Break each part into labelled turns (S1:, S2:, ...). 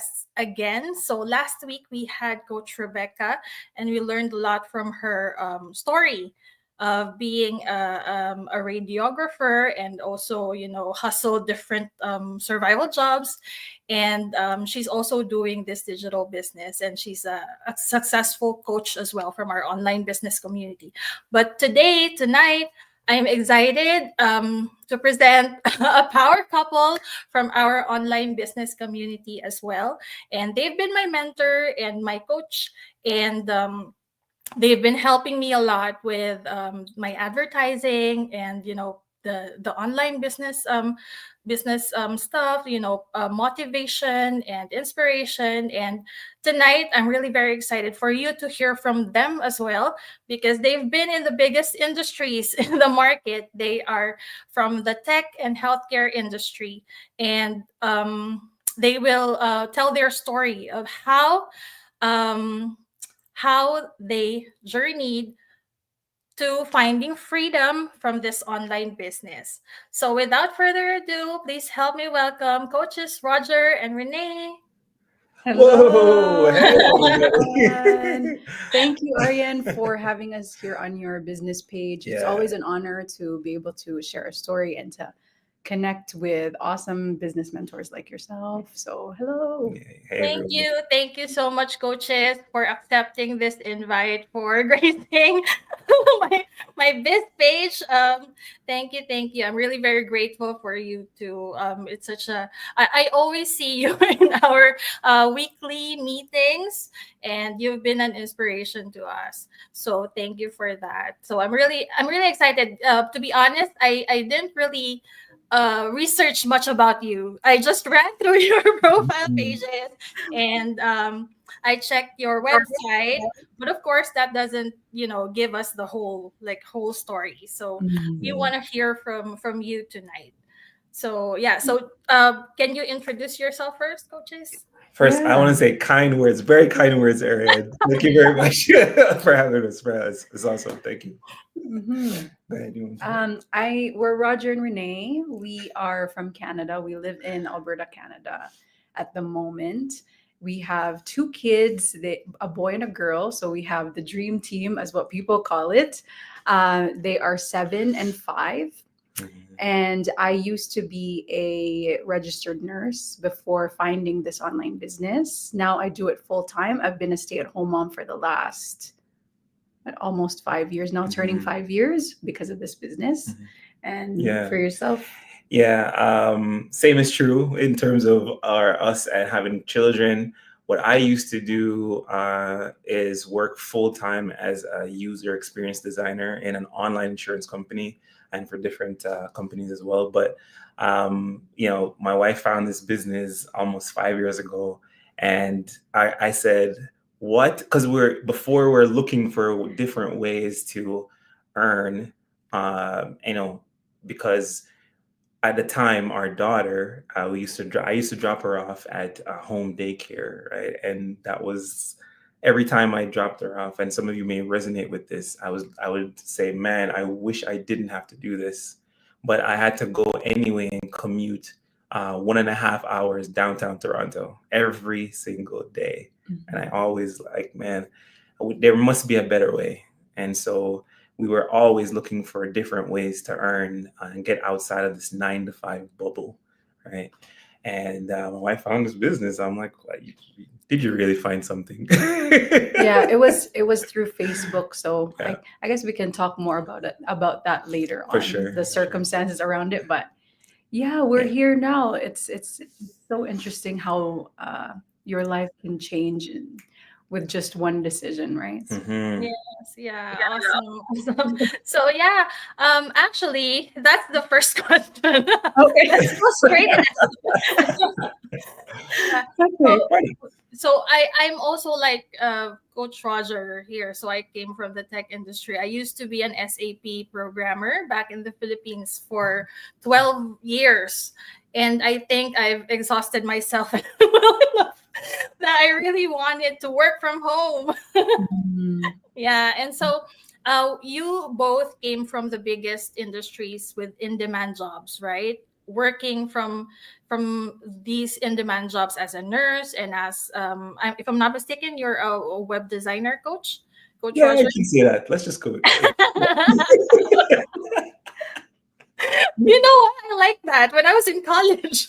S1: guests again. So last week we had Coach Rebecca, and we learned a lot from her story of being a radiographer, and also, hustle different survival jobs. And she's also doing this digital business, and she's a successful coach as well from our online business community. But tonight, I'm excited to present a power couple from our online business community as well. And they've been my mentor and my coach. And they've been helping me a lot with my advertising, and the online business stuff, motivation and inspiration. And tonight I'm really very excited for you to hear from them as well, because they've been in the biggest industries in the market. They are from the tech and healthcare industry, and they will tell their story of um, how they journeyed to finding freedom from this online business. So without further ado, please help me welcome coaches Roger and Renee.
S2: Whoa! Hey,
S3: Everyone. Thank you, Ariane, for having us here on your business page. It's
S2: Yeah.
S3: always an honor to be able to share a story and to connect with awesome business mentors like yourself. So, hello.
S2: Hey,
S1: Thank
S2: everyone.
S1: you. Thank you so much, coaches, for accepting this invite, for gracing my biz page. Thank you, thank you. I'm really very grateful for you too. It's such I always see you in our weekly meetings, and you've been an inspiration to us. So thank you for that. So I'm really excited. To be honest, I didn't really research much about you. I just ran through your profile
S2: Mhm.
S1: pages, and I checked your website. But of course, that doesn't, give us the whole story. So we
S3: Mhm.
S1: want to hear from you tonight. So yeah. So can you introduce yourself first, coaches?
S2: First, I
S3: Yeah.
S2: want to say kind words, very kind words, Ariane. Thank you very much for having us. It's awesome. Thank you.
S3: Mhm.
S2: Go ahead, you want to-
S3: We're Roger and Renee. We are from Canada. We live in Alberta, Canada at the moment. We have two kids, a boy and a girl. So we have the dream team, as what people call it. They are 7 and 5.
S2: Mhm.
S3: And I used to be a registered nurse before finding this online business. Now I do it full time. I've been a stay at home mom for the last almost 5 years now, turning
S2: Mhm.
S3: 5 years because of this business.
S2: Mhm.
S3: And
S2: Yeah.
S3: for yourself?
S2: Yeah, same is true in terms of us and having children. What I used to do is work full time as a user experience designer in an online insurance company and for different companies as well. But my wife found this business almost 5 years ago, and I said, "What?" Because we're looking for different ways to earn, because at the time our daughter I used to drop her off at a home daycare, right? And that was every time I dropped her off, and some of you may resonate with this, I would say, man, I wish I didn't have to do this, but I had to go anyway and commute 1.5 hours downtown Toronto every single day. And I always like, man, there must be a better way. And so we were always looking for different ways to earn and get outside of this 9 to 5 bubble, right? And when I found this business, I'm like, did you really find something?
S3: Yeah, it was through Facebook. So
S2: Yeah.
S3: I guess we can talk more about that later
S2: For
S3: on,
S2: sure,
S3: the
S2: for sure.
S3: circumstances around it. But yeah, we're
S2: Yeah.
S3: here now. It's so interesting how your life can change with just one decision, right?
S2: Mm-hmm.
S1: Yes, yeah, awesome, awesome. So yeah, actually, that's the first question.
S3: Okay.
S1: Let's go straight in. Yeah.
S3: Okay.
S1: So, I'm also like Coach Roger here. So I came from the tech industry. I used to be an SAP programmer back in the Philippines for 12 years. And I think I've exhausted myself well enough that I really wanted to work from home.
S3: Mhm.
S1: Yeah, and so you both came from the biggest industries with in-demand jobs, right? working from these in-demand jobs as a nurse and as if I'm not mistaken, you're a web designer, Coach
S2: Yeah, I
S1: Roger.
S2: can say that. Let's just go.
S1: You know what? I like that when I was in college.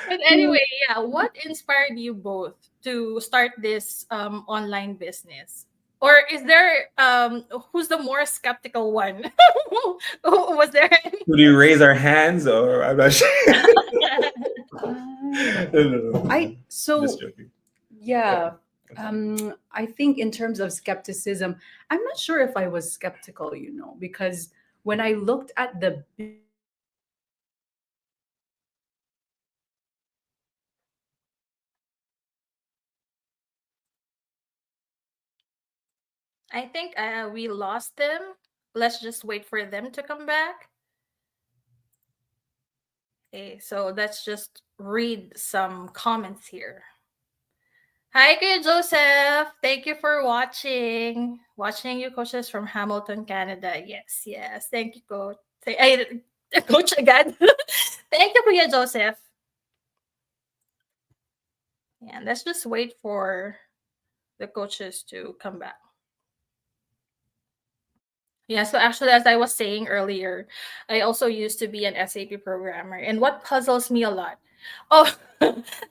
S1: But anyway, yeah, what inspired you both to start this online business? Or is there who's the more skeptical one? Was there any?
S2: Would you raise our hands, or I'm not sure?
S3: Uh,
S2: No, no, no.
S3: I
S2: Just
S3: so
S2: joking.
S3: yeah. I think in terms of skepticism, I'm not sure if I was skeptical, because when I looked at the business
S1: I think we lost them. Let's just wait for them to come back. Okay, so let's just read some comments here. Hi, Kuya Joseph. Thank you for watching. Watching you, coaches from Hamilton, Canada. Yes, yes. Thank you, coach. Coach again. Thank you, Kuya Joseph. Yeah, let's just wait for the coaches to come back. Yeah, so actually, as I was saying earlier, I also used to be an SAP programmer. And what puzzles me a lot, oh,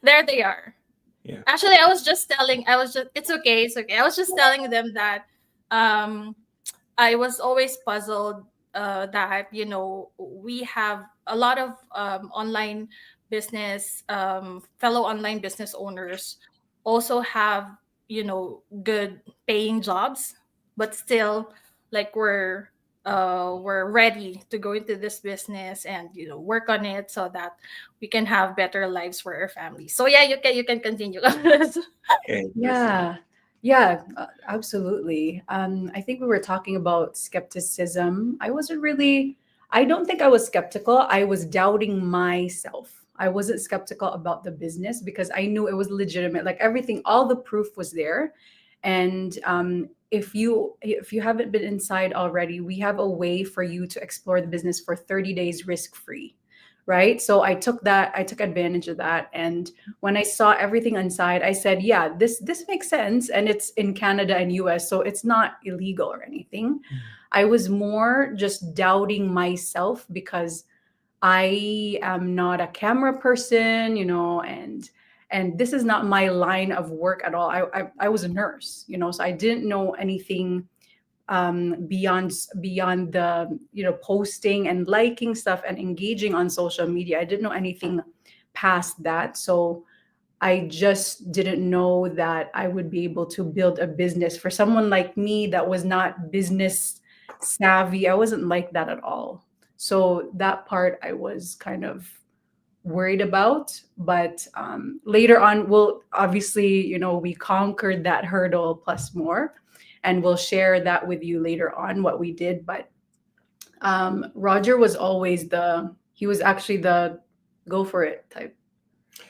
S1: there they are.
S2: Yeah.
S1: Actually, it's okay, it's okay. I was just telling them that um, I was always puzzled that, we have a lot of fellow online business owners also have, good paying jobs, but still, like, we're ready to go into this business and, work on it so that we can have better lives for our families. So yeah, you can continue.
S2: Okay.
S3: Yeah, yeah, absolutely. I think we were talking about skepticism. I don't think I was skeptical. I was doubting myself. I wasn't skeptical about the business because I knew it was legitimate. Like everything, all the proof was there. And if you haven't been inside already, we have a way for you to explore the business for 30 days risk free, right? So I took advantage of that, and when I saw everything inside, I said, yeah, this makes sense, and it's in Canada and US, so it's not illegal or anything. I was more just doubting myself because I am not a camera person, and this is not my line of work at all. I was a nurse, so I didn't know anything beyond the posting and liking stuff and engaging on social media. I didn't know anything past that, so I just didn't know that I would be able to build a business for someone like me that was not business savvy. I wasn't like that at all. So that part I was kind of worried about. But later on, we'll obviously, we conquered that hurdle plus more. And we'll share that with you later on what we did. But Roger was he was actually the go for it type,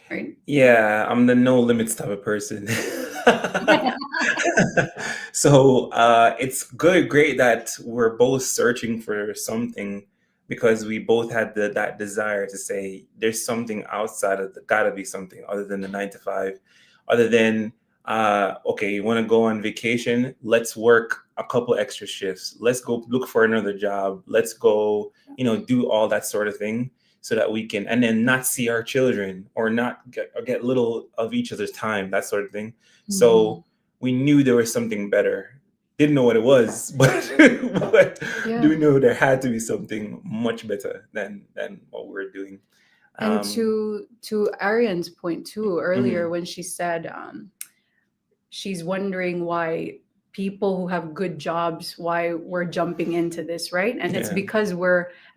S3: right?
S2: Yeah, I'm the no limits type of person. So it's great that we're both searching for something because we both had that desire to say there's something outside of gotta be something other than the 9 to 5, other than okay, you want to go on vacation? Let's work a couple extra shifts. Let's go look for another job. Let's go, do all that sort of thing so that we can, and then not see our children or not get little of each other's time, that sort of thing. So we knew there was something better. Didn't know what it was, but
S3: Yeah.
S2: do we know there had to be something much better than what we were doing.
S3: And to Ariane's point too earlier,
S2: Mhm.
S3: when she said she's wondering why people who have good jobs, why we're jumping into this, right? And it's
S2: Yeah.
S3: because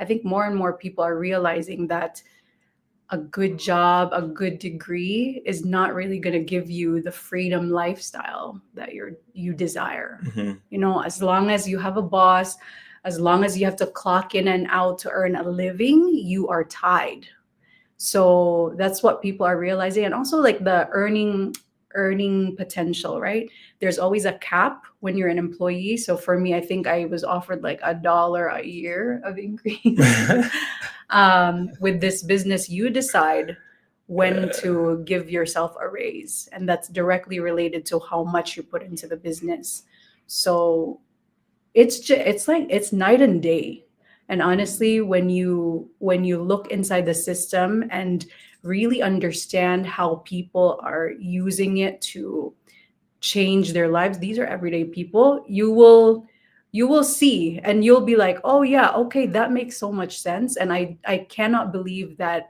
S3: I think more and more people are realizing that a good job, a good degree is not really going to give you the freedom lifestyle that you desire.
S2: Mhm.
S3: As long as you have a boss, as long as you have to clock in and out to earn a living, you are tied. So that's what people are realizing. And also like the earning earning potential, right? There's always a cap when you're an employee. So for me, I think I was offered like $1 a year of increase. With this business, you decide when to give yourself a raise, and that's directly related to how much you put into the business. So it's like it's night and day. And honestly, when you look inside the system and really understand how people are using it to change their lives, these are everyday people, you will see and you'll be like, oh yeah, okay, that makes so much sense. And I cannot believe that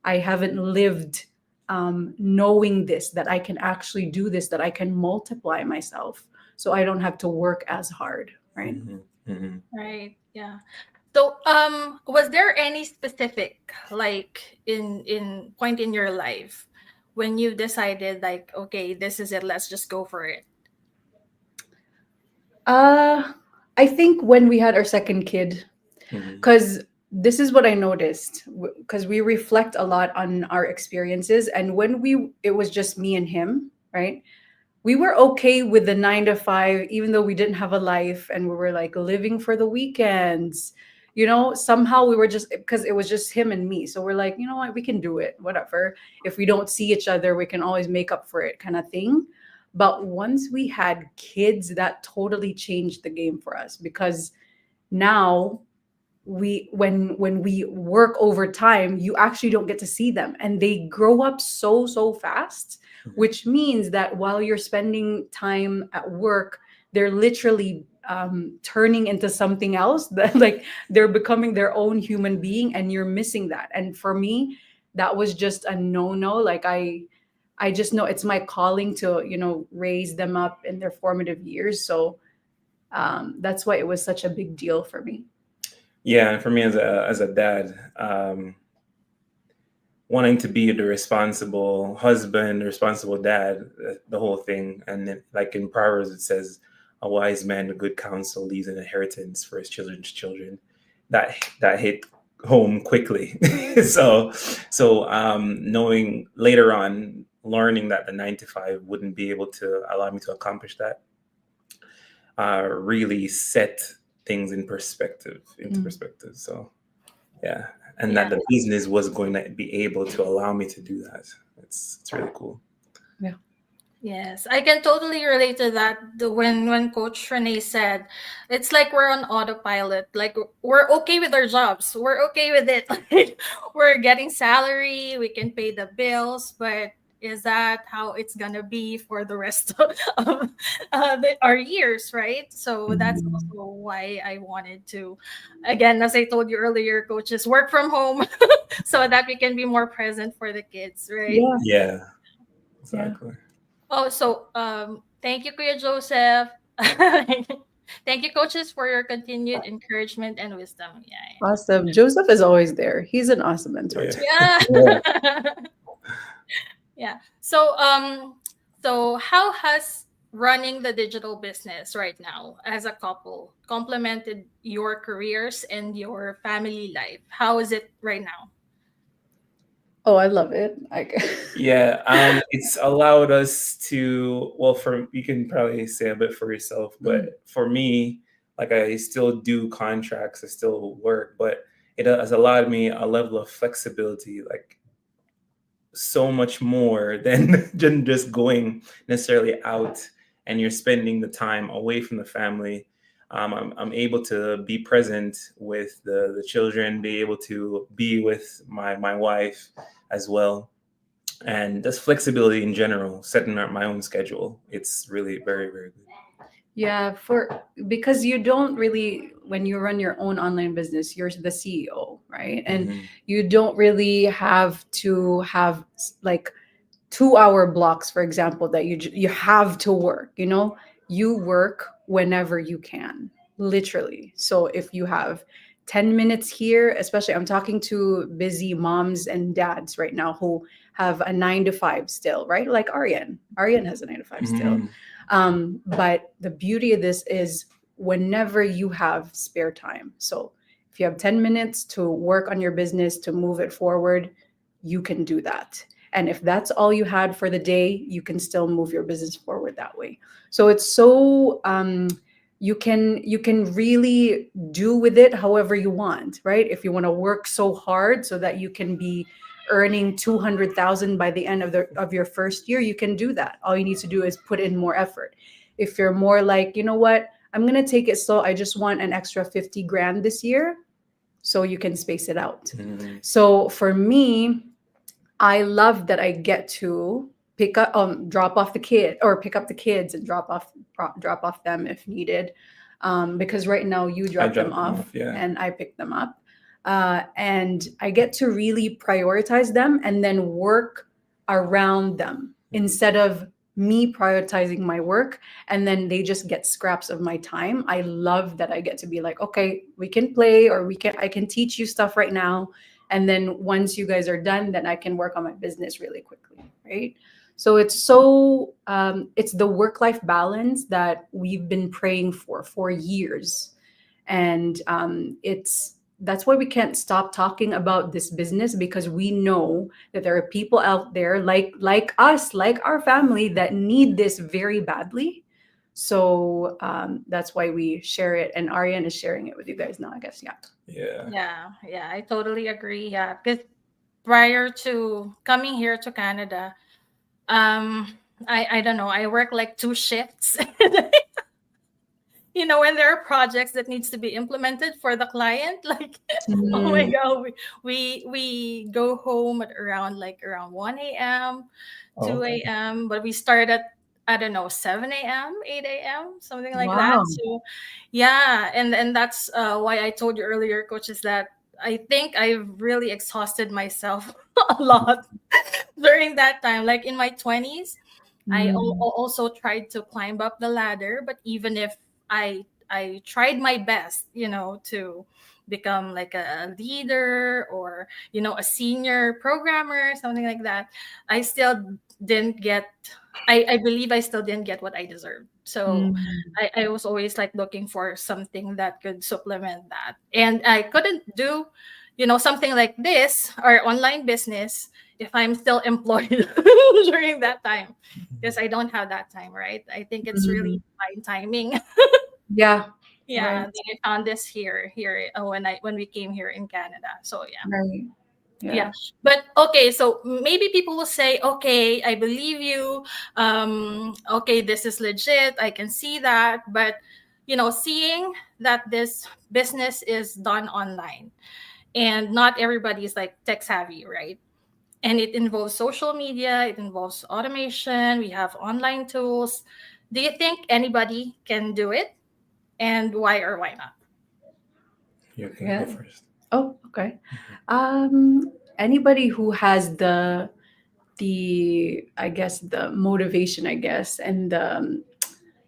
S3: I haven't lived knowing this, that I can actually do this, that I can multiply myself so I don't have to work as hard, right?
S2: Mhm, mhm.
S1: Right. Yeah. So, was there any specific, like, in point in your life when you decided, like, okay, this is it, let's just go for it?
S3: uh I think when we had our second kid,
S2: Mhm.
S3: because this is what I noticed, because we reflect a lot on our experiences, and when we it was just me and him, right? We were okay with the 9 to 5, even though we didn't have a life and we were like living for the weekends. Somehow we were just, because it was just him and me. So we're like, you know what, we can do it, whatever. If we don't see each other, we can always make up for it, kind of thing. But once we had kids, that totally changed the game for us, because now when we work overtime, you actually don't get to see them, and they grow up so fast,
S2: Mhm.
S3: which means that while you're spending time at work, they're literally turning into something else that like they're becoming their own human being, and you're missing that. And for me, that was just a no. Like I just know it's my calling to raise them up in their formative years. So that's why it was such a big deal for me.
S2: Yeah, and for me as a dad, wanting to be the responsible husband, the responsible dad, the whole thing. And then, like in Proverbs, it says, "A wise man with good counsel leaves an inheritance for his children's children." That hit home quickly. so knowing later on, learning that the 9 to 5 wouldn't be able to allow me to accomplish that, really set things into
S3: Mm.
S2: perspective. So yeah, and that
S1: Yeah.
S2: the business was going to be able to allow me to do that. It's really cool.
S3: Yeah.
S1: Yes, I can totally relate to that. When Coach Renee said, it's like we're on autopilot. Like, we're okay with our jobs. We're okay with it. Like, we're getting salary. We can pay the bills. But is that how it's gonna be for the rest of our years, right? So that's
S2: Mhm.
S3: Mhm.
S1: also why I wanted to, again, as I told you earlier, coaches, work from home so that we can be more present for the kids, right?
S3: Yeah.
S2: Yeah,
S3: Yeah.
S2: exactly.
S1: Oh, so thank you, Kuya Joseph. Thank you, coaches, for your continued encouragement and wisdom. Yeah,
S3: Awesome. Joseph is always there. He's an awesome mentor
S2: Yeah.
S3: too.
S1: yeah,
S2: Yeah.
S1: yeah. Yeah. So how has running the digital business right now as a couple complemented your careers and your family life? How is it right now?
S3: Oh, I love it.
S2: Yeah, it's allowed us to, well, for you can probably say a bit for yourself,
S3: Mm.
S2: but for me, like I still do contracts, I still work, but it has allowed me a level of flexibility, like so much more than than just going necessarily out and you're spending the time away from the family. I'm able to be present with the children, be able to be with my wife as well, and just flexibility in general, setting up my own schedule. It's really very, very good.
S3: Yeah, because you don't really, when you run your own online business, you're the CEO, right? And
S2: Hmm.
S3: you don't really have to have like 2 hour blocks, for example, that you have to work. You work whenever you can, literally. So if you have 10 minutes here, especially I'm talking to busy moms and dads right now who have a 9 to 5 still, right? Like Ariane has a 9 to 5 still.
S2: Hmm.
S3: But the beauty of this is whenever you have spare time. So if you have 10 minutes to work on your business, to move it forward, you can do that. And if that's all you had for the day, you can still move your business forward that way. So it's so you can really do with it however you want, right? If you want to work so hard so that you can be earning 200,000 by the end of your first year, you can do that. All you need to do is put in more effort. If you're more like, you know what, I'm going to take it slow, I just want an extra 50 grand this year, so you can space it out.
S2: Mhm.
S3: So for me, I love that I get to drop off the kid, or pick up the kids and drop off them if needed. Because right now you
S2: I
S3: drop them
S2: dropped them
S3: off
S2: off. Yeah.
S3: and I pick them up. And I get to really prioritize them and then work around them instead of me prioritizing my work and then they just get scraps of my time. I love that I get to be like, okay, we can play, or I can teach you stuff right now, and then once you guys are done, then I can work on my business really quickly, right? So it's the work life balance that we've been praying for years. And it's that's why we can't stop talking about this business, because we know that there are people out there like us, like our family, that need this very badly. So that's why we share it, and Ariane is sharing it with you guys now, I guess. Yeah.
S2: Yeah.
S1: Yeah, I totally agree. Yeah, because prior to coming here to Canada, um, I don't know, I work like two shifts. When there are projects that needs to be implemented for the client, like, oh my
S3: Mm,
S1: god, we go home at around 1 a.m.,
S2: Oh,
S1: 2 a.m., but we start at, I don't know, 7 a.m., 8 a.m., something like that.
S3: wow.
S1: So yeah, and that's why I told you earlier, coach, is that I think I've really exhausted myself a lot during that time. Like in my 20s, I
S3: Mm,
S1: also tried to climb up the ladder, but even if I tried my best, to become like a leader, or a senior programmer, something like that, I still didn't get. I believe I still didn't get what I deserved. So
S3: mm,
S1: I was always like looking for something that could supplement that, and I couldn't do, something like this or online business if I'm still employed during that time, because I don't have that time, right? I think it's really
S3: mm.
S1: fine timing.
S3: Yeah,
S1: Yeah,
S3: right,
S1: that I found this here when we came here in Canada. So yeah.
S3: right.
S1: Yeah.
S3: Yeah.
S1: But okay, so maybe people will say, okay, I believe you. Okay, this is legit. I can see that. But, seeing that this business is done online, and not everybody is like tech savvy, right? And it involves social media, it involves automation, we have online tools. Do you think anybody can do it? And why or why not?
S2: you can go
S3: Yeah.
S2: first.
S3: Oh, okay.
S2: Mhm.
S3: Anybody who has the I guess the motivation, I guess, and the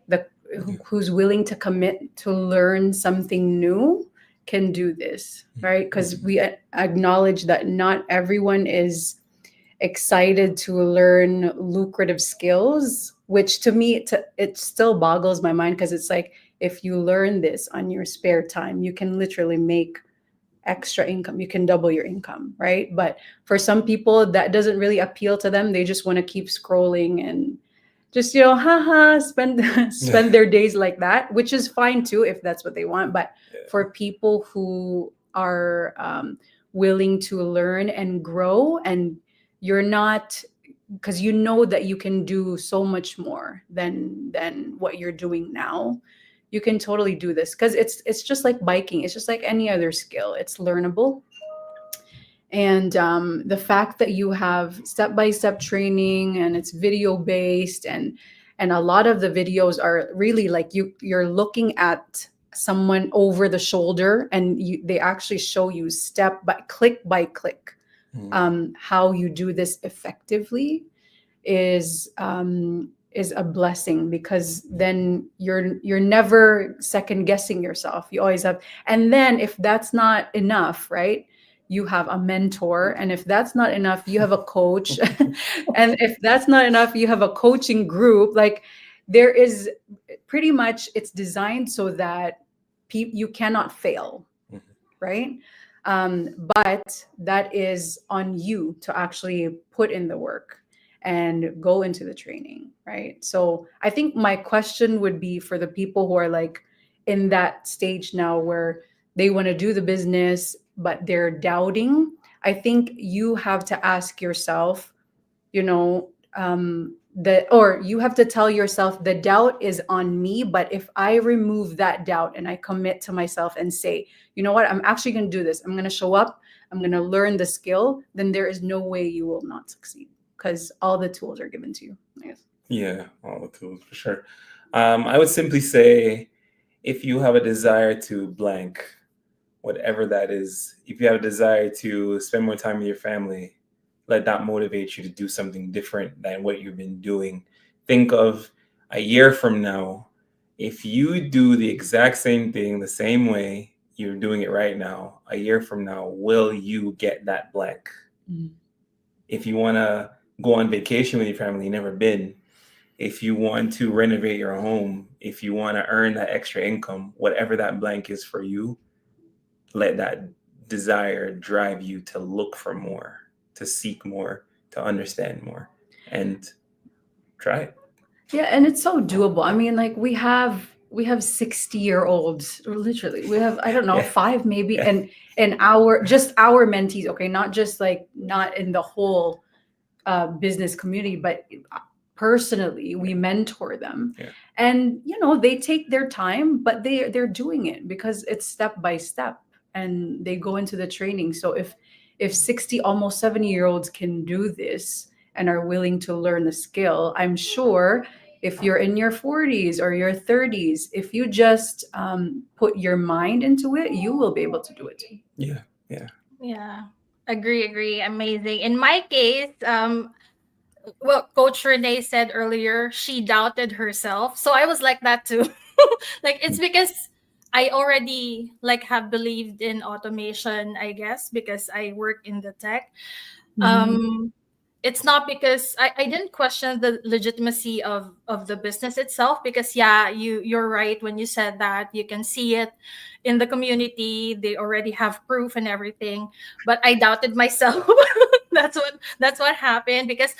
S2: Yeah.
S3: who's willing to commit to learn something new can do this, right? Because we acknowledge that not everyone is excited to learn lucrative skills, which to me it still boggles my mind, because it's like, if you learn this on your spare time, you can literally make extra income, you can double your income, right? But for some people that doesn't really appeal to them. They just want to keep scrolling and just, haha, spend
S2: Yeah.
S3: spend their days like that, which is fine too if that's what they want. But
S2: Yeah.
S3: for people who are willing to learn and grow, and you're not, because you know that you can do so much more than what you're doing now, you can totally do this, because it's just like biking, it's just like any other skill, it's learnable. And the fact that you have step-by-step training, and it's video based, and a lot of the videos are really like you're looking at someone over the shoulder, and they actually show you step by click
S2: Mm.
S3: how you do this effectively, is a blessing, because then you're never second guessing yourself. You always have. And then if that's not enough, right, you have a mentor, and if that's not enough, you have a coach, and if that's not enough, you have a coaching group. Like, there is pretty much, it's designed so that you cannot fail,
S2: Mhm.
S3: right? But that is on you to actually put in the work and go into the training, right? So I think my question would be for the people who are like in that stage now where they want to do the business, but they're doubting. I think you have to ask yourself, you know, that, or you have to tell yourself the doubt is on me, but if I remove that doubt and I commit to myself and say, you know what, I'm actually going to do this, I'm going to show up, I'm going to learn the skill, then there is no way you will not succeed because all the tools are given to you, I guess.
S2: Yeah, all the tools for sure. I would simply say, if you have a desire to blank, whatever that is, if you have a desire to spend more time with your family, let that motivate you to do something different than what you've been doing. Think of a year from now, if you do the exact same thing the same way you're doing it right now, a year from now, will you get that blank?
S3: Mm.
S2: If you want to go on vacation with your family, you've never been, if you want to renovate your home, if you want to earn that extra income, whatever that blank is for you, let that desire drive you to look for more, to seek more, to understand more, and try it.
S3: Yeah, and it's so doable. I mean, like we have 60-year-olds, or literally we have, I don't know,
S2: Yeah,
S3: five maybe,
S2: yeah,
S3: and our, just our mentees, okay, not just like, not in the whole business community, but personally we mentor them.
S2: yeah,
S3: And they take their time, but they're doing it because it's step by step, and they go into the training. So if 60, almost 70-year-olds can do this and are willing to learn the skill, I'm sure if you're in your 40s or your 30s, if you just put your mind into it, you will be able to do it too.
S2: yeah, yeah.
S1: Yeah. Agree. Amazing. In my case, what Coach Renee said earlier, she doubted herself. So I was like that too. Like it's because I already like have believed in automation, I guess, because I work in the tech.
S3: Mhm.
S1: Um it's not because I didn't question the legitimacy of the business itself, because yeah, you're right when you said that you can see it in the community, they already have proof and everything, but I doubted myself. That's what happened, because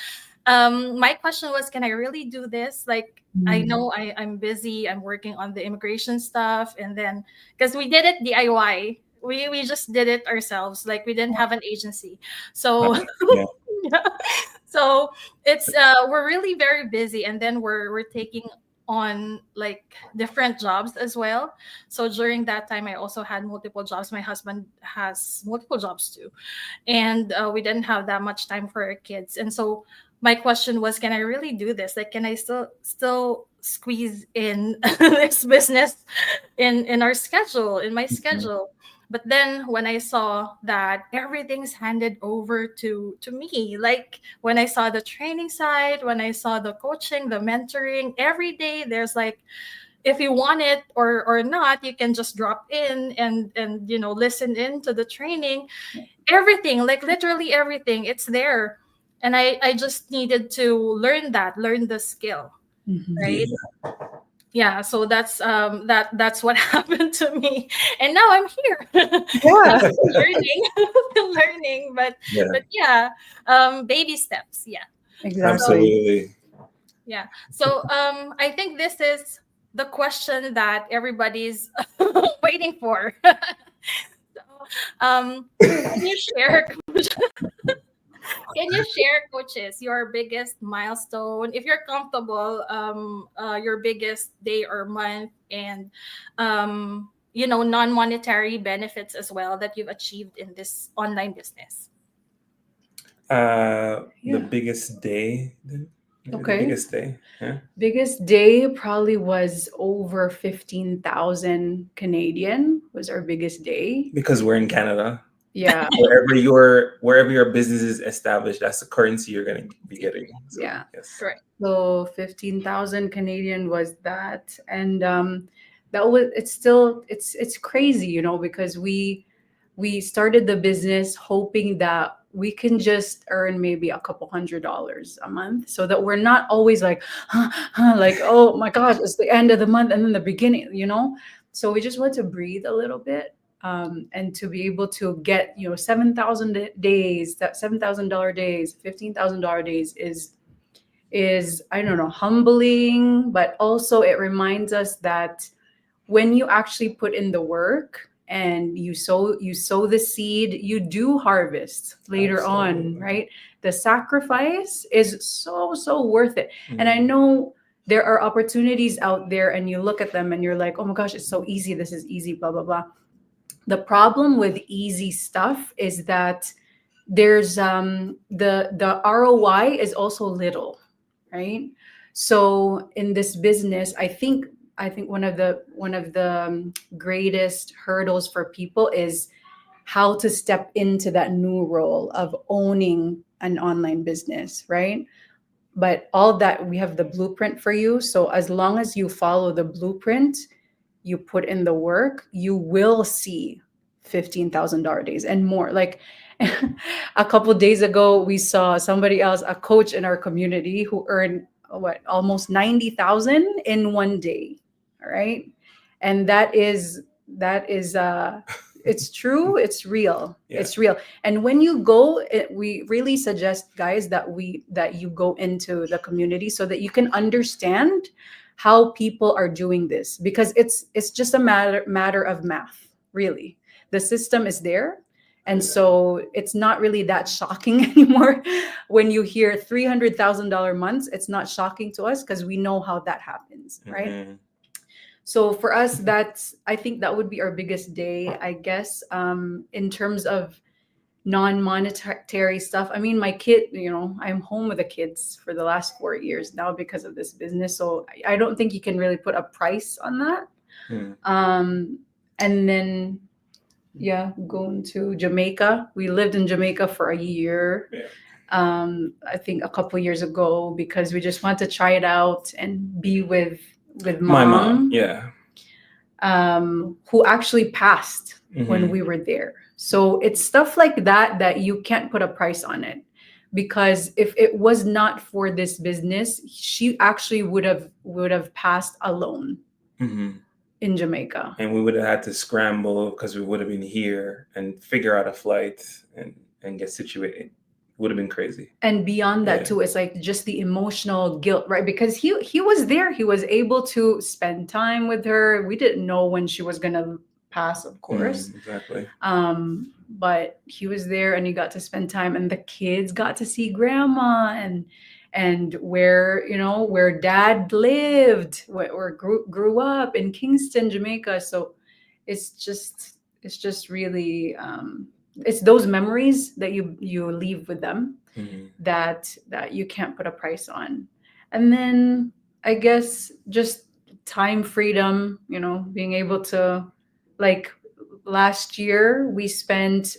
S1: my question was, can I really do this? Like, I
S3: Mm.
S1: know I'm busy, I'm working on the immigration stuff, and then because we did it DIY, we just did it ourselves, like we didn't have an agency. So
S2: Yeah.
S1: yeah. So it's we're really very busy, and then we're taking on like different jobs as well. So during that time I also had multiple jobs, my husband has multiple jobs too, and we didn't have that much time for our kids. And so my question was, can I really do this? Like, can I still squeeze in this business in our schedule, in my
S2: Mhm.
S1: schedule? But then when I saw that everything's handed over to me, like when I saw the training side, when I saw the coaching, the mentoring, every day there's like, if you want it or not, you can just drop in and listen in to the training. Everything, like literally everything, it's there. And I just needed to learn the skill,
S3: Mhm.
S1: right?
S2: Yeah,
S1: Yeah, so that's what happened to me, and now I'm here.
S3: Yeah,
S1: Still learning. Still learning,
S2: yeah,
S1: but yeah, baby steps. Yeah. So
S3: exactly.
S2: absolutely.
S1: yeah, so I think this is the question that everybody's waiting for. So can you share, can you share, coaches, your biggest milestone, if you're comfortable, your biggest day or month, and non-monetary benefits as well that you've achieved in this online business?
S2: The
S3: Yeah.
S2: biggest day, maybe the
S3: Okay.
S2: biggest day. Yeah,
S3: Biggest day probably was over 15,000 Canadian was our biggest day.
S2: because we're in Canada.
S3: Yeah.
S2: Wherever your business is established, that's the currency you're going to be getting. So
S3: Yeah.
S2: yes.
S1: Correct.
S3: So 15,000 Canadian was that. And that was, it's still, it's crazy, because we started the business hoping that we can just earn maybe a couple $100 a month, so that we're not always like, like, oh my gosh, it's the end of the month and then the beginning. So we just want to breathe a little bit. and to be able to get 7,000 days, that $7,000 days, $15,000 days is I don't know, humbling, but also it reminds us that when you actually put in the work and you sow the seed, you do harvest later on,
S2: Absolutely.
S3: right? The sacrifice is so worth it. And I
S2: Mm.
S3: know there are opportunities out there and you look at them and you're like, oh my gosh, it's so easy, this is easy, blah blah blah. The problem with easy stuff is that there's the ROI is also little, right? So in this business, I think one of the greatest hurdles for people is how to step into that new role of owning an online business, right? But all that, we have the blueprint for you. So as long as you follow the blueprint, you put in the work, you will see $15,000 days and more. Like a couple days ago, we saw somebody else, a coach in our community, who earned what, almost 90,000 in one day. All right. And that is it's true, it's real.
S2: Yeah.
S3: It's real. And when you go, we really suggest, guys, that you go into the community so that you can understand how people are doing this, because it's just a matter of math, really. The system is there, and so it's not really that shocking anymore. When you hear $300,000 months, it's not shocking to us because we know how that happens, right?
S2: Mhm.
S3: So for us, I think that would be our biggest day, I guess, in terms of non-monetary stuff. I mean, my kid, I'm home with the kids for the last 4 years now because of this business. So I don't think you can really put a price on that.
S2: Mm.
S3: And then, yeah, going to Jamaica. We lived in Jamaica for a year.
S2: Yeah.
S3: I think a couple years ago, because we just wanted to try it out and be with
S2: My mom.
S3: mom,
S2: Yeah.
S3: who actually passed when
S2: Mhm.
S3: we were there. So it's stuff like that you can't put a price on it, because if it was not for this business, she actually would have passed alone
S2: Mhm.
S3: in Jamaica.
S2: And we would have had to scramble because we would have been here and figure out a flight and get situated. Would have been crazy.
S3: And beyond that
S2: Yeah.
S3: too, it's like just the emotional guilt, right? Because he was there, he was able to spend time with her. We didn't know when she was gonna pass, of course.
S2: Exactly.
S3: But he was there and he got to spend time, and the kids got to see grandma and where dad lived, where grew up in Kingston, Jamaica. So it's just really, it's those memories that you leave with them,
S2: Mhm.
S3: that you can't put a price on. And then I guess just time freedom, being able to, like, last year we spent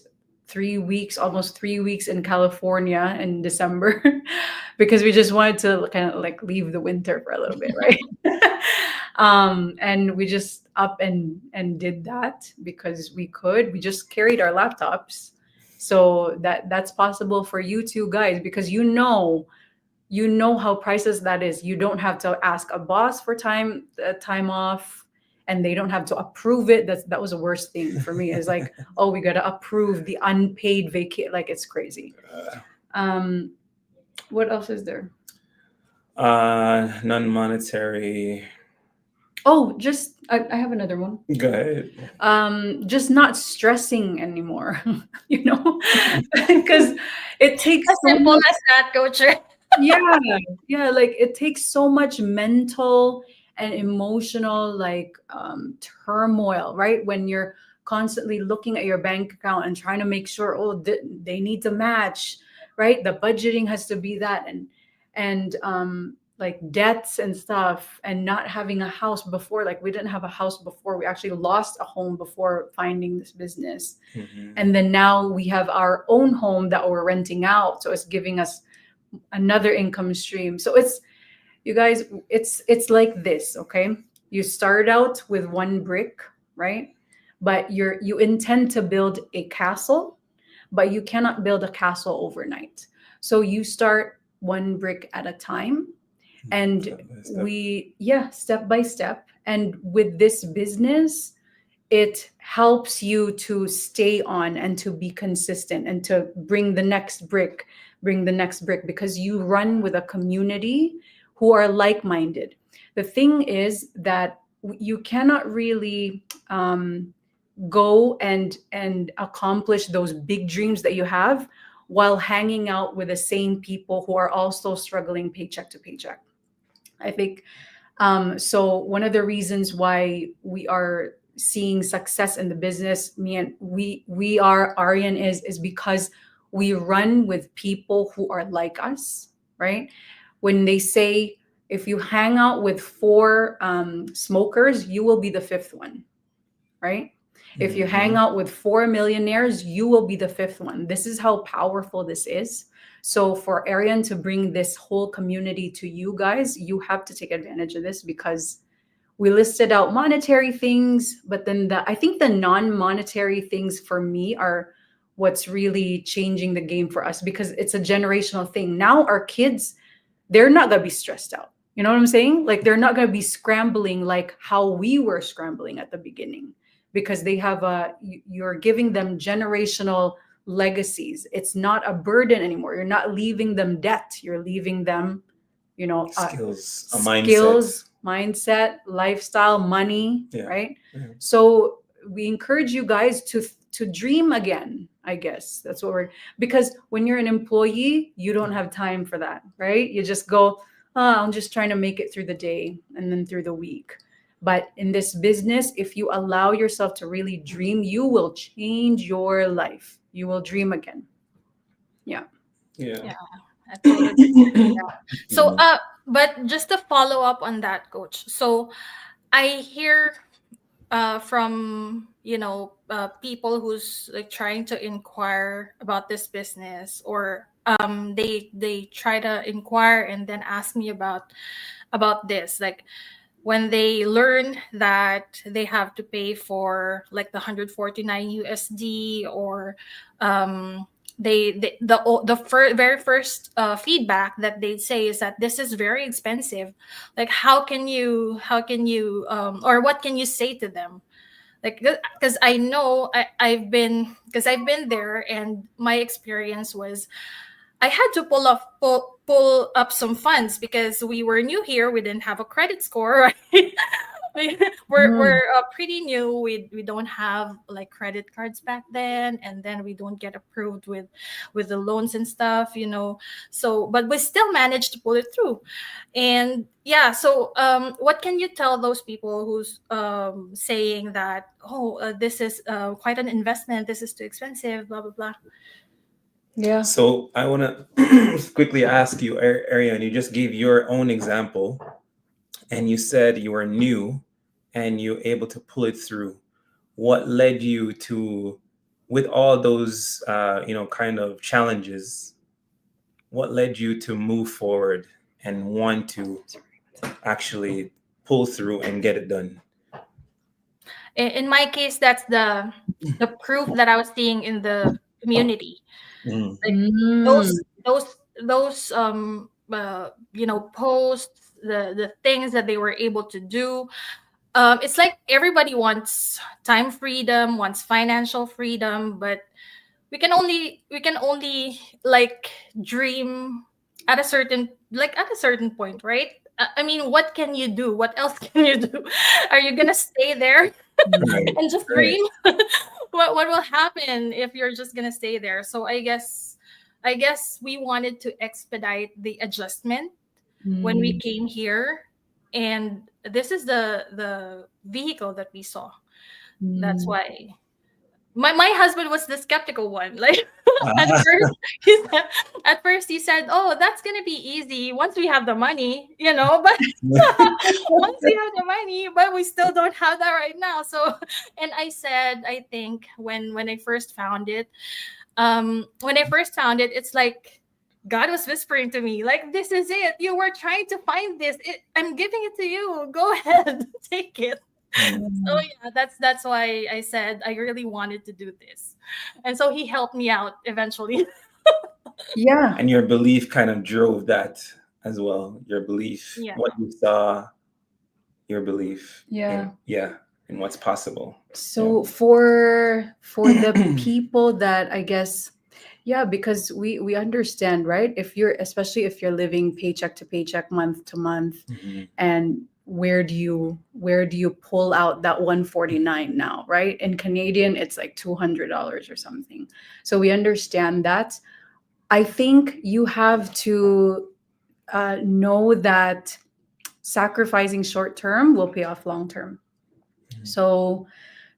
S3: 3 weeks, almost 3 weeks in California in December, because we just wanted to kind of like leave the winter for a little bit, right? And we just up and did that because we just carried our laptops. So that's possible for you too, guys, because you know how priceless that is. You don't have to ask a boss for time off, and they don't have to approve it. That was the worst thing for me. Is like, oh, we got to approve the unpaid vacation. Like, it's crazy.
S2: Uh,
S3: Um, what else is there?
S2: Non-monetary.
S3: Oh, just I have another one.
S2: Go ahead.
S3: Just not stressing anymore. you know, because it takes
S1: As
S3: so
S1: simple
S3: much.
S1: as that, coach.
S3: Yeah, yeah, like it takes so much mental and emotional, like, turmoil, right? When you're constantly looking at your bank account and trying to make sure, oh, they need to match, right? The budgeting has to be that, and like debts and stuff, and not having a house before. Like, we didn't have a house before, we actually lost a home before finding this business.
S2: Mhm.
S3: And then now we have our own home that we're renting out, so it's giving us another income stream. So you guys, it's like this, okay? You start out with one brick, right? But you intend to build a castle, but you cannot build a castle overnight. So you start one brick at a time, and
S2: Step by step.
S3: step by step. And with this business, it helps you to stay on and to be consistent and to bring the next brick, because you run with a community who are like-minded. The thing is that you cannot really go and accomplish those big dreams that you have while hanging out with the same people who are also struggling paycheck to paycheck. I think so one of the reasons why we are seeing success in the business, me and we are Ariane is because we run with people who are like us, right? When they say if you hang out with four smokers, you will be the fifth one, right? If you hang
S2: Mhm.
S3: out with four millionaires, you will be the fifth one. This is how powerful this is. So for Ariane to bring this whole community to you guys, you have to take advantage of this, because we listed out monetary things, but then I think the non-monetary things for me are what's really changing the game for us, because it's a generational thing. Now our kids, they're not going to be stressed out. You know what I'm saying? Like they're not going to be scrambling like how we were scrambling at the beginning, because they have you're giving them generational legacies. It's not a burden anymore. You're not leaving them debt. You're leaving them,
S2: Skills, a mindset.
S3: skills, mindset, lifestyle, money,
S2: Yeah.
S3: right?
S2: Yeah.
S3: So we encourage you guys to dream again. I guess that's what we're, because when you're an employee, you don't have time for that, right? You just go, oh, I'm just trying to make it through the day and then through the week. But in this business, if you allow yourself to really dream, you will change your life. You will dream again. Yeah.
S2: Yeah.
S1: Yeah, I totally agree with that. So,
S2: Mhm.
S1: but just to follow up on that, coach. So, I hear from people who's like trying to inquire about this business, or they try to inquire and then ask me about this, like when they learn that they have to pay for like the 149 USD, or very first feedback that they say is that this is very expensive. Like how can you or what can you say to them? Like, because I know I've been there, and my experience was I had to pull up some funds because we were new here. We didn't have a credit score, right? We're
S3: Mm.
S1: pretty new. We don't have like credit cards back then, and then we don't get approved with the loans and stuff. So, but we still managed to pull it through. And yeah, so what can you tell those people who's saying that, oh, this is quite an investment, this is too expensive, blah blah blah?
S3: Yeah.
S2: So I want to quickly ask you, Ariane, you just gave your own example, and you said you were new and you were able to pull it through. What led you to, with all those, kind of challenges, what led you to move forward and want to actually pull through and get it done?
S1: In my case, that's the proof that I was seeing in the community.
S2: Mm.
S1: Like
S3: Mm.
S1: those posts, the things that they were able to do. It's like everybody wants time freedom, wants financial freedom, but we can only like dream at a certain point, right? I mean, what can you do? What else can you do? Are you gonna stay there
S2: Right.
S1: and just
S2: Right.
S1: dream? What will happen if you're just gonna stay there? So I guess we wanted to expedite the adjustment when we
S3: Mm.
S1: came here, and this is the vehicle that we saw. That's
S3: Mm.
S1: why my husband was the skeptical one. Like at
S2: Ah.
S1: first he said, "Oh, that's gonna be easy once we have the money." But once we have the money, but we still don't have that right now. So, and I said, I think when I first found it, it's like God was whispering to me, like, "This is it. You were trying to find this. I'm giving it to you. Go ahead, take it."
S2: Mm.
S1: So yeah, that's why I said I really wanted to do this, and so he helped me out eventually.
S3: Yeah.
S2: And your belief kind of drove that as well. Your belief,
S1: Yeah.
S2: what you saw, your belief.
S3: Yeah.
S2: Yeah. and what's possible.
S3: So for the people that I guess, yeah, because we understand, right? If you're, especially if you're living paycheck to paycheck, month to month,
S2: Mhm.
S3: and where do you pull out that 149 now, right? In Canadian, it's like $200 or something. So we understand that. I think you have to know that sacrificing short term will pay off long term.
S2: Mhm.
S3: So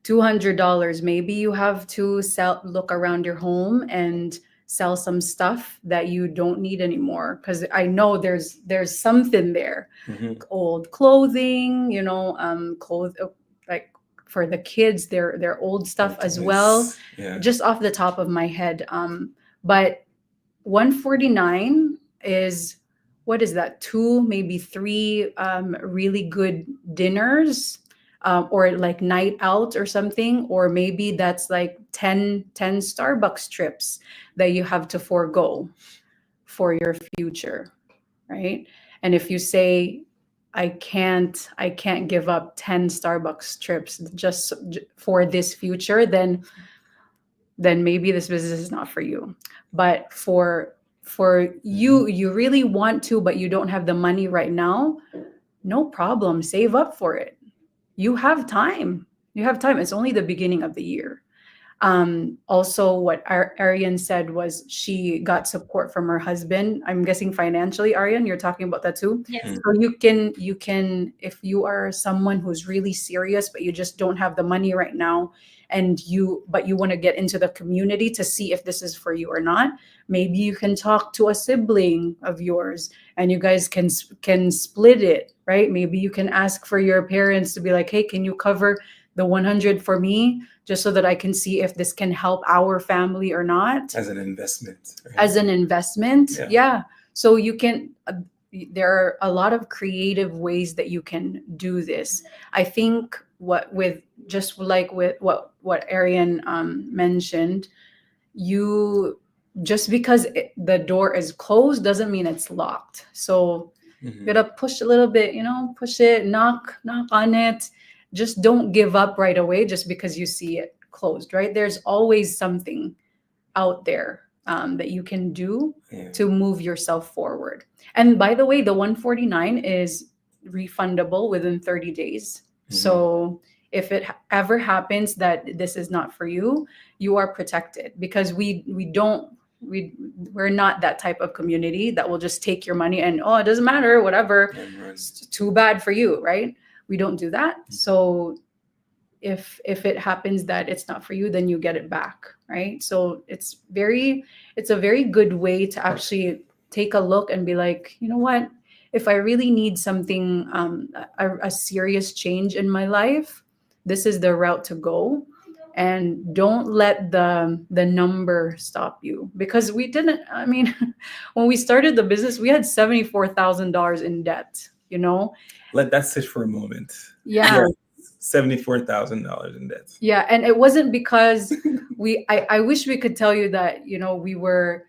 S3: $200, maybe you have to sell, look around your home and sell some stuff that you don't need anymore, because I know there's something there.
S2: Mhm.
S3: Old clothing, clothes, like for the kids, their old stuff
S2: Or
S3: as well,
S2: toys. Yeah.
S3: just off the top of my head. But 149 is, what is that, two, maybe three really good dinners, or like night out or something, or maybe that's like 10 Starbucks trips that you have to forego for your future, right? And if you say, I can't give up 10 Starbucks trips just for this future, then maybe this business is not for you. But for you, you really want to, but you don't have the money right now, no problem, save up for it. You have time. You have time. It's only the beginning of the year. Also, what Ariane said was she got support from her husband. I'm guessing financially, Ariane, you're talking about that too.
S1: Yes.
S3: So you can, if you are someone who's really serious, but you just don't have the money right now, but you want to get into the community to see if this is for you or not, maybe you can talk to a sibling of yours, and you guys can split it, right? Maybe you can ask for your parents to be like, hey, can you cover the 100 for me, just so that I can see if this can help our family or not,
S2: As an investment. Right?
S3: as an investment.
S2: Yeah.
S3: Yeah. So you can, there are a lot of creative ways that you can do this. I think what with just like with what Ariane mentioned, you, just because the door is closed doesn't mean it's locked. So
S2: Mhm.
S3: you gotta push a little bit, push it, knock on it. Just don't give up right away just because you see it closed, right? There's always something out there that you can do
S2: Yeah.
S3: to move yourself forward. And by the way, the 149 is refundable within 30 days.
S2: Mhm.
S3: So if it ever happens that this is not for you, you are protected, because we don't we're not that type of community that will just take your money and, oh, it doesn't matter, whatever,
S2: And run.
S3: it's too bad for you, right? We don't do that. So if it happens that it's not for you, then you get it back, right? So it's a very good way to actually take a look and be like, you know what, if I really need something, a serious change in my life, this is the route to go. And don't let the number stop you, because we didn't, I mean, when we started the business, we had $74,000 in debt,
S2: Let that sit for a moment.
S3: yeah.
S2: $74,000 in debt.
S3: Yeah, and it wasn't because I wish we could tell you that, we were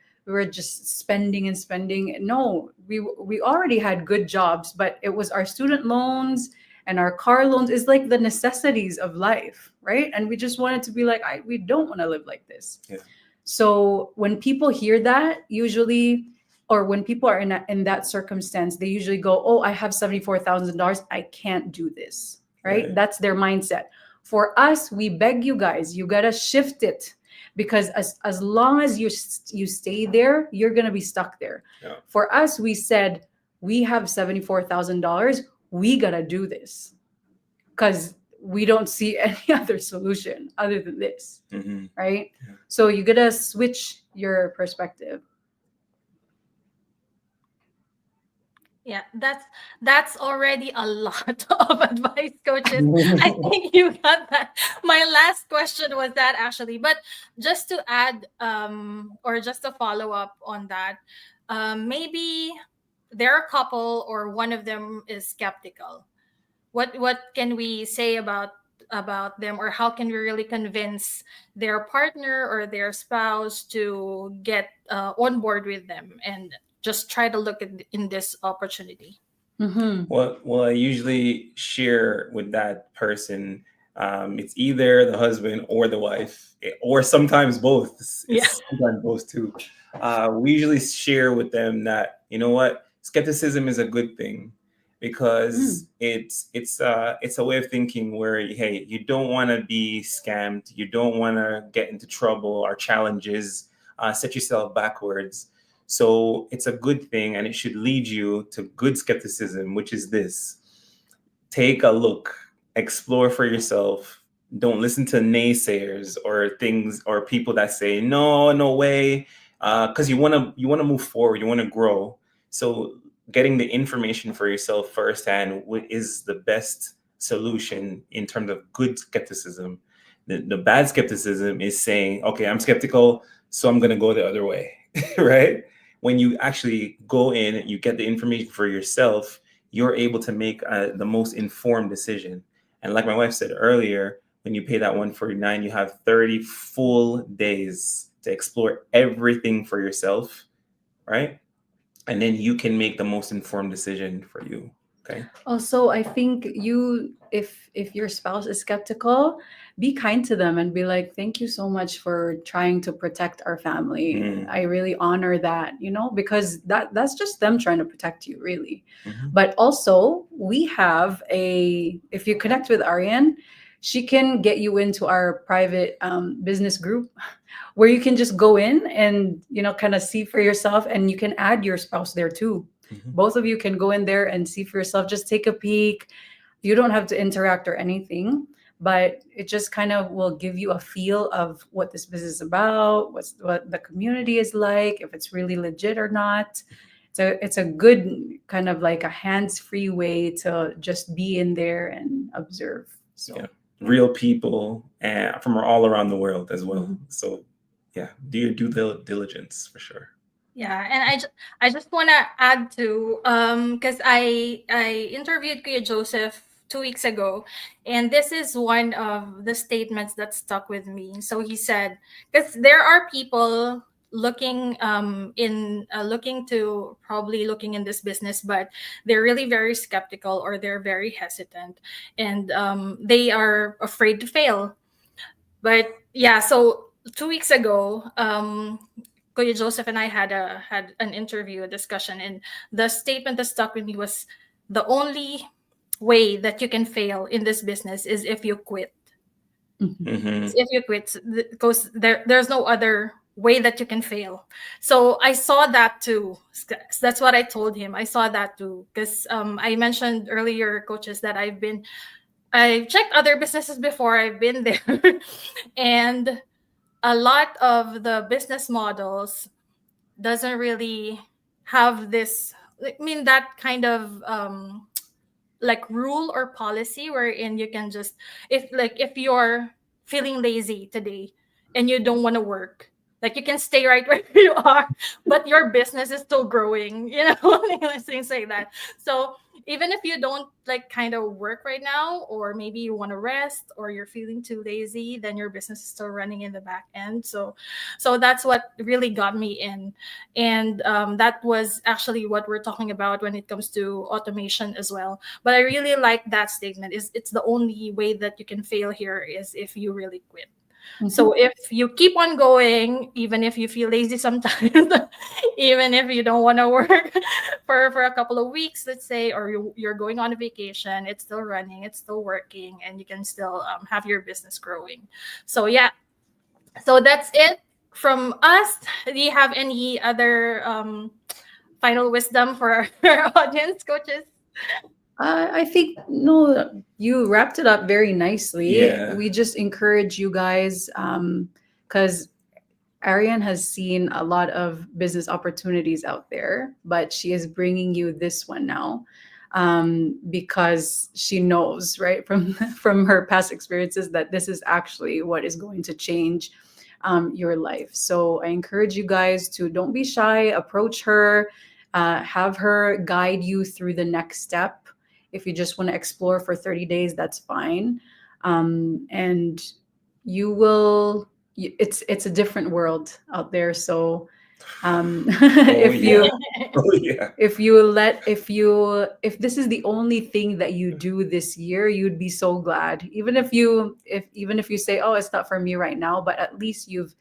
S3: just spending and spending. No, we already had good jobs, but it was our student loans and our car loans, is like the necessities of life, right? And we just wanted to be like, we don't want to live like this.
S2: Yeah.
S3: So when people hear that, usually, or when people are in that circumstance, they usually go, oh, I have $74,000, I can't do this, right?
S2: Right.
S3: That's their mindset. For us, we beg you guys, you gotta shift it, because as long as you stay there, you're gonna be stuck there.
S2: Yeah.
S3: For us, we said, we have $74,000, we gotta do this, because we don't see any other solution other than this,
S2: Mhm.
S3: right?
S2: Yeah.
S3: So you gotta switch your perspective.
S1: Yeah, that's already a lot of advice, coaches. I think you got that. My last question was that, actually, but just to add, or just to follow up on that, maybe they're a couple or one of them is skeptical. What can we say about them, or how can we really convince their partner or their spouse to get on board with them and just try to look in this opportunity?
S3: Mm-hmm.
S2: Well, I usually share with that person It's either the husband or the wife, or sometimes both.
S1: Yeah.
S2: It's sometimes both too. We usually share with them that, you know what, skepticism is a good thing,
S3: Mm.
S2: because it's a way of thinking where, hey, you don't want to be scammed, you don't want to get into trouble or challenges, set yourself backwards. So it's a good thing, and it should lead you to good skepticism, which is this: take a look, explore for yourself. Don't listen to naysayers or things or people that say no, no way, because you want to move forward, you want to grow. So getting the information for yourself firsthand is the best solution in terms of good skepticism. The bad skepticism is saying, okay, I'm skeptical, so I'm going to go the other way, right? When you actually go in, you get the information for yourself, you're able to make the most informed decision. And like my wife said earlier, when you pay that 149, you have 30 full days to explore everything for yourself, right? And then you can make the most informed decision for you. Okay.
S3: Also, I think if your spouse is skeptical, be kind to them and be like, "Thank you so much for trying to protect our family.
S2: Mm.
S3: I really honor that, because that's just them trying to protect you, really."
S2: Mhm.
S3: But also, we have if you connect with Ariane, she can get you into our private business group where you can just go in and kind of see for yourself, and you can add your spouse there too.
S2: Mhm.
S3: Both of you can go in there and see for yourself, just take a peek. You don't have to interact or anything, but it just kind of will give you a feel of what this business is about, what the community is like, if it's really legit or not. It's a good kind of like a hands-free way to just be in there and observe.
S2: Yeah.
S3: So
S2: Real people from all around the world as well.
S3: Mhm.
S2: So, yeah, do your due diligence for sure.
S1: Yeah, and I just want to add to because I interviewed Kuya Joseph 2 weeks ago, and this is one of the statements that stuck with me. So he said, because there are people looking to probably looking in this business, but they're really very skeptical, or they're very hesitant, and they are afraid to fail. But yeah, so 2 weeks ago, Kuya Joseph and I had an interview, a discussion, and the statement that stuck with me was, the only way that you can fail in this business is if you quit.
S3: Mhm.
S2: Mm-hmm.
S1: If you quit, because there's no other way that you can fail. So I saw that too. That's what I told him. I saw that too, because I mentioned earlier, coaches, that I checked other businesses before. I've been there, and a lot of the business models doesn't really have this, I mean, that kind of like rule or policy wherein you can just, if you're feeling lazy today and you don't want to work, like, you can stay right where you are, but your business is still growing, things like that. So even if you don't like kind of work right now, or maybe you want to rest, or you're feeling too lazy, then your business is still running in the back end. So that's what really got me in. And that was actually what we're talking about when it comes to automation as well. But I really like that statement, is it's the only way that you can fail here is if you really quit.
S3: Mhm.
S1: So if you keep on going, even if you feel lazy sometimes, even if you don't want to work for a couple of weeks, let's say, or you're going on a vacation, it's still running, it's still working, and you can still have your business growing. So yeah, so that's it from us. Do you have any other final wisdom for our audience, coaches?
S3: I think no, you wrapped it up very nicely.
S2: Yeah.
S3: We just encourage you guys, because Ariane has seen a lot of business opportunities out there, but she is bringing you this one now, because she knows, right, from from her past experiences, that this is actually what is going to change your life. So I encourage you guys to don't be shy, approach her, have her guide you through the next step. If you just want to explore for 30 days, that's fine. And you will, it's a different world out there. So
S2: Oh
S3: If
S2: yeah.
S3: you
S2: Oh yeah.
S3: if this is the only thing that you do this year, you'd be so glad. Even if you say, oh, it's not for me right now, but at least you've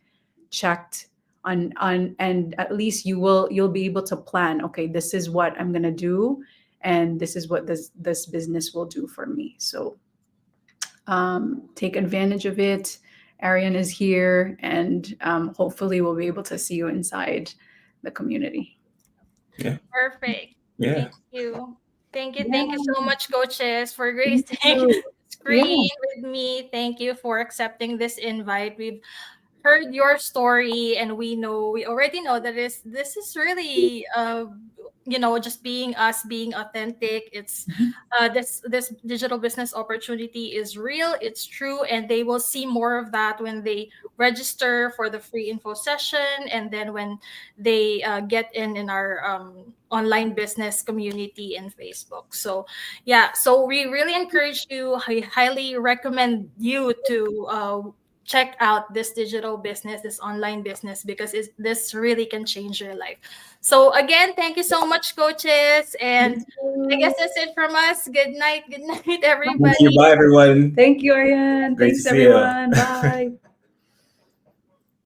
S3: checked on, and at least you'll be able to plan, okay, this is what I'm going to do, and this is what this business will do for me. So take advantage of it. Ariane is here, and hopefully we'll be able to see you inside the community.
S2: Yeah.
S1: Perfect.
S2: Yeah.
S1: Thank you. Thank you. Thank you
S3: Yeah,
S1: so much, coaches, for
S3: thank
S1: gracing
S3: you.
S1: the
S3: Yeah.
S1: screen with me. Thank you for accepting this invite. We've heard your story, and we already know that this is really just being us, being authentic. It's
S3: Mhm.
S1: this digital business opportunity is real, it's true, and they will see more of that when they register for the free info session, and then when they get in our online business community in Facebook. So yeah, so we really encourage you, I highly recommend you to check out this digital business, this online business, because this really can change your life. So again, thank you so much, coaches, and
S3: Thank
S1: I guess
S3: you.
S1: that's it from us. Good night,
S2: Thank you.
S1: everybody.
S2: Bye everyone.
S3: Thank you, Ariane.
S2: Great to
S3: Thanks,
S2: see you.
S3: everyone. Bye.